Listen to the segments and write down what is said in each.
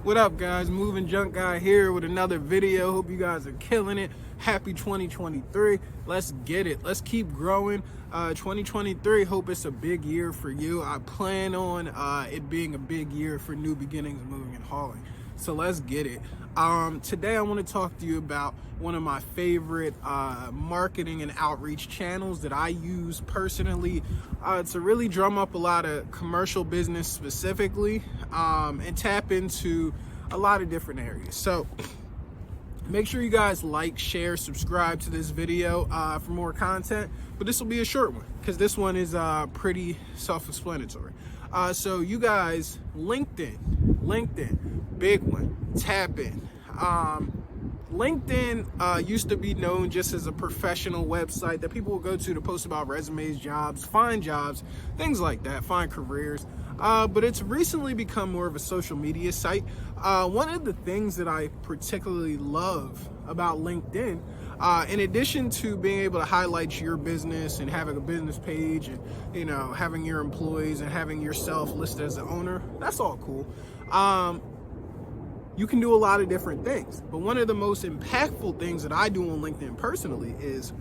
What up, guys? Moving Junk Guy here with another video. Hope you guys are killing it. Happy 2023. Let's get it. Let's keep growing. 2023, hope it's a big year for you. I plan on it being a big year for new beginnings, moving and hauling. So let's get it. Today I want to talk to you about one of my favorite marketing and outreach channels that I use personally to really drum up a lot of commercial business specifically and tap into a lot of different areas. So make sure you guys like, share, subscribe to this video for more content, but this will be a short one because this one is pretty self-explanatory. So you guys, LinkedIn, big one, tap in. LinkedIn used to be known just as a professional website that people will go to post about resumes, jobs, find jobs, things like that, find careers. But it's recently become more of a social media site. One of the things that I particularly love about LinkedIn, in addition to being able to highlight your business and having a business page and, you know, having your employees and having yourself listed as an owner, that's all cool. You can do a lot of different things, but one of the most impactful things that I do on LinkedIn personally is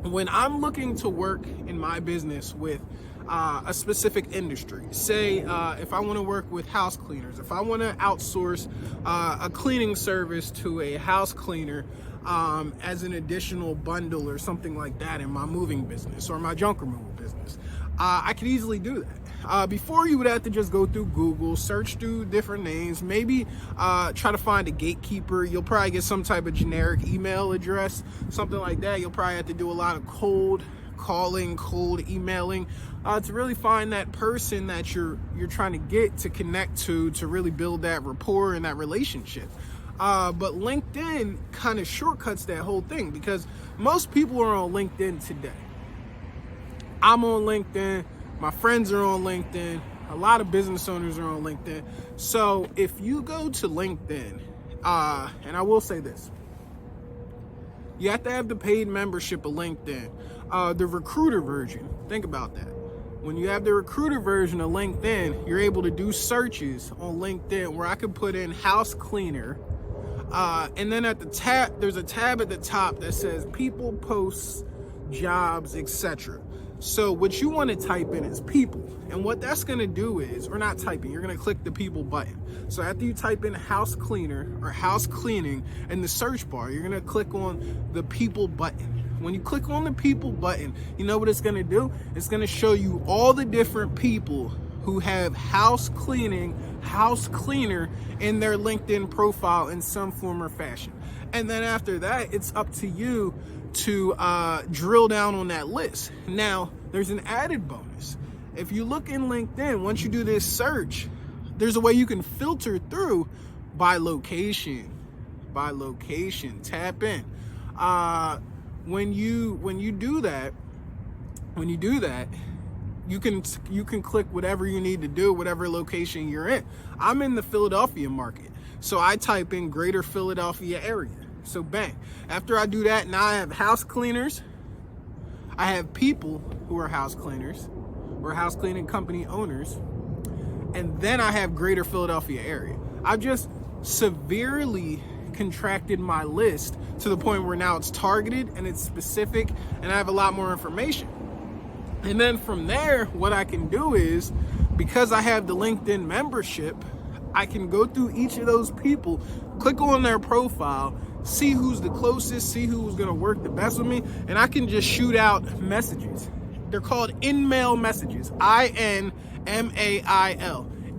when I'm looking to work in my business with a specific industry. Say if I want to work with house cleaners, if I want to outsource a cleaning service to a house cleaner as an additional bundle or something like that in my moving business or my junk removal business, I could easily do that. Before, you would have to just go through Google, search through different names, maybe try to find a gatekeeper. You'll probably get some type of generic email address, something like that. You'll probably have to do a lot of cold calling, cold emailing to really find that person that you're trying to get to connect to really build that rapport and that relationship. But LinkedIn kind of shortcuts that whole thing because most people are on LinkedIn today. I'm on LinkedIn. My friends are on LinkedIn. A lot of business owners are on LinkedIn. So if you go to LinkedIn, and I will say this, you have to have the paid membership of LinkedIn. The recruiter version, think about that. When you have the recruiter version of LinkedIn, you're able to do searches on LinkedIn where I could put in house cleaner. And then at the tab, there's a tab at the top that says people, posts, jobs, etc. So what you want to type in is people. And what that's going to do is, or not typing, you're going to click the people button. So after you type in house cleaner or house cleaning in the search bar, you're going to click on the people button. When you click on the people button, you know what it's going to do? It's going to show you all the different people who have house cleaning, house cleaner in their LinkedIn profile in some form or fashion. And then after that, it's up to you to drill down on that list. Now, there's an added bonus. If you look in LinkedIn, once you do this search, there's a way you can filter through by location. Tap in. When you do that, you can click whatever you need to do, whatever location you're in. I'm in the Philadelphia market, so I type in Greater Philadelphia area. So bang. After I do that, now I have house cleaners. I have people who are house cleaners or house cleaning company owners. And then I have Greater Philadelphia area. I've just severely contracted my list to the point where now it's targeted and it's specific and I have a lot more information. And then from there, what I can do is, because I have the LinkedIn membership, I can go through each of those people, click on their profile, see who's the closest, see who's gonna work the best with me, and I can just shoot out messages. They're called in-mail messages, INMAIL,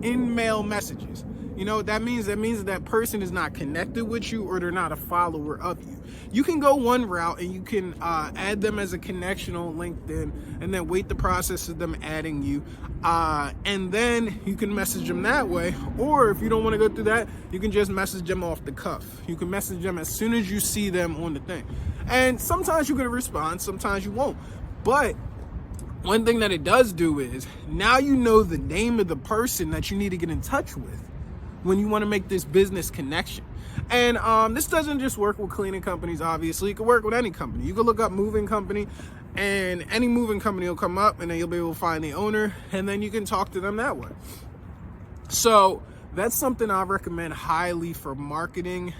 in-mail messages. You know what that means? That means that person is not connected with you or they're not a follower of you. You can go one route and you can add them as a connection on LinkedIn and then wait the process of them adding you. And then you can message them that way. Or if you don't want to go through that, you can just message them off the cuff. You can message them as soon as you see them on the thing. And sometimes you're going to respond, sometimes you won't. But one thing that it does do is now you know the name of the person that you need to get in touch with when you want to make this business connection. And this doesn't just work with cleaning companies, obviously. It could work with any company. You could look up moving company and any moving company will come up and then you'll be able to find the owner and then you can talk to them that way. So That's something I recommend highly for marketing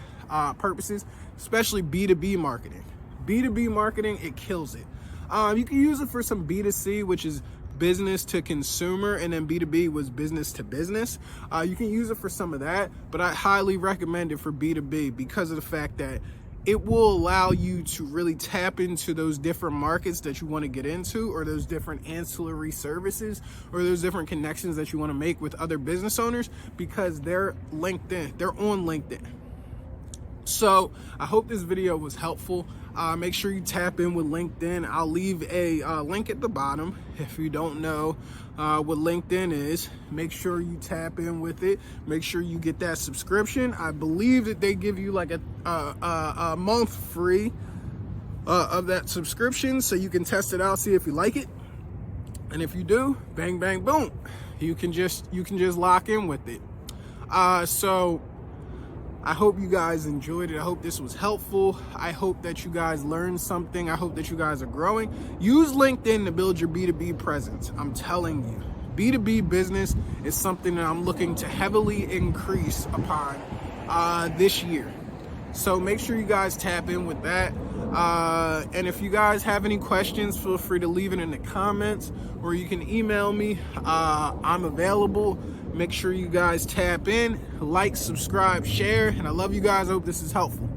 purposes, especially B2B marketing. B2B marketing, it kills it. You can use it for some B2C, which is business to consumer, and then B2B was business to business. You can use it for some of that, but I highly recommend it for B2B because of the fact that it will allow you to really tap into those different markets that you want to get into, or those different ancillary services, or those different connections that you want to make with other business owners, because they're LinkedIn, they're on LinkedIn. So I hope this video was helpful. Make sure you tap in with LinkedIn. I'll leave a link at the bottom. If you don't know what LinkedIn is, make sure you tap in with it. Make sure you get that subscription. I believe that they give you like a month free of that subscription, so you can test it out, see if you like it. And if you do, bang, bang, boom, you can just lock in with it. So I hope you guys enjoyed it. I hope this was helpful. I hope that you guys learned something. I hope that you guys are growing. Use LinkedIn to build your B2B presence. I'm telling you, B2B business is something that I'm looking to heavily increase upon this year. So make sure you guys tap in with that. And if you guys have any questions, feel free to leave it in the comments, or you can email me. I'm available. Make sure you guys tap in, like, subscribe, share, and I love you guys. I hope this is helpful.